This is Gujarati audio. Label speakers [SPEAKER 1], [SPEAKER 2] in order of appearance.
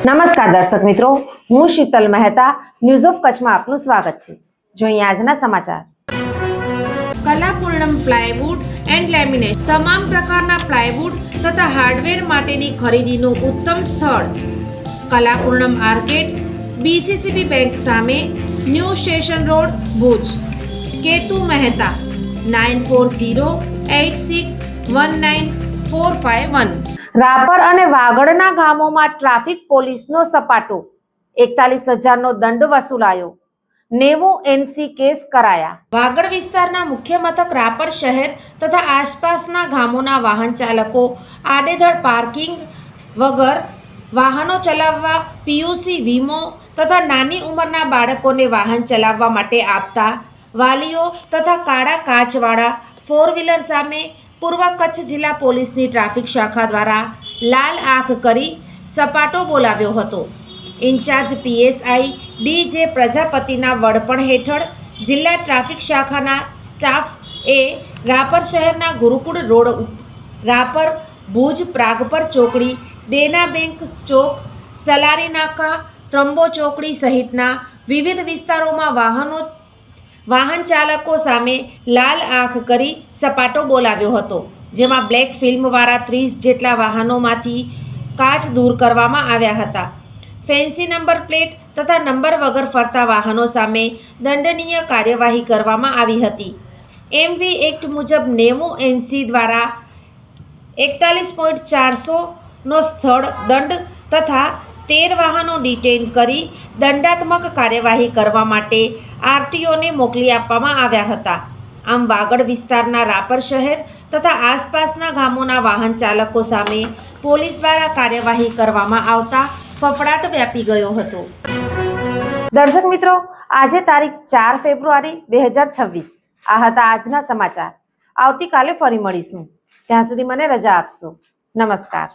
[SPEAKER 1] નમસ્કાર દર્શક મિત્રો, હું શીતલ મહેતા ન્યૂઝ ઓફ કચ્છમાં આપનું સ્વાગત છે। જોઈએ આજના સમાચાર।
[SPEAKER 2] કલાપૂર્ણમ પ્લાયવુડ એન્ડ લેમિનેટ તમામ પ્રકારના પ્લાયવુડ તથા હાર્ડવેર માટેની ખરીદીનું ઉત્તમ સ્થળ કલાપૂર્ણમ આર્કેડ, બીસીસીબી બેંક સામે, new station road, Bhuj. Ketu Mehta 9408619451।
[SPEAKER 1] Rapar અને વાગડના ગામોમાં ટ્રાફિક પોલીસનો સપાટો, 41,000નો દંડ વસૂલાયો, 90 NC કેસ કરાયા। વાગડ વિસ્તારના મુખ્ય મથક રાપર શહેર તથા આસપાસના ગામોના વાહન ચાલકો આડેધડ પાર્કિંગ વગર વાહનો ચલાવવા પીયુસી વીમો તથા નાની ઉંમરના બાળકોને વાહન ચલાવવા માટે આપતા વાલીઓ તથા કાળા કાચવાળા ફોર વ્હીલર સામે પૂર્વ કચ્છ જિલ્લા પોલીસની ટ્રાફિક શાખા દ્વારા લાલ આંખ કરી સપાટો બોલાવ્યો હતો। ઇન્ચાર્જ PSI DJ પ્રજાપતિના વડપણ હેઠળ જિલ્લા ટ્રાફિક શાખાના સ્ટાફએ રાપર શહેરના ગુરુકુળ રોડ, રાપર ભુજ પ્રાગપર ચોકડી, દેના બેંક ચોક, સલારી નાકા, ત્રંબો ચોકડી સહિતના વિવિધ વિસ્તારોમાં વાહન ચાલકો સામે લાલ આંખ કરી સપાટો બોલાવ્યો હતો, જેમાં બ્લેક ફિલ્મવાળા 30 જેટલા વાહનોમાંથી કાચ દૂર કરવામાં આવ્યા હતા। ફેન્સી નંબર પ્લેટ તથા નંબર વગર ફરતા વાહનો સામે દંડનીય કાર્યવાહી કરવામાં આવી હતી। MV એક્ટ મુજબ 90 NC દ્વારા 41.400નો સ્થળ દંડ તથા 13 વાહનો ડિટેઇન કરી દંડાત્મક કાર્યવાહી કરવા માટે RTOને મોકલી આપવામાં આવ્યા હતા। આમ વાગડ વિસ્તારના રાપર શહેર તથા આસપાસના ગામોના વાહન ચાલકો સામે પોલીસ દ્વારા કાર્યવાહી કરવામાં આવતા ફફડાટ વ્યાપી ગયો હતો। દર્શક મિત્રો, આજે તારીખ 4 ફેબ્રુઆરી 2026 આ હતા આજના સમાચાર। આવતીકાલે ફરી મળીશું, ત્યાં સુધી મને રજા આપશો। નમસ્કાર।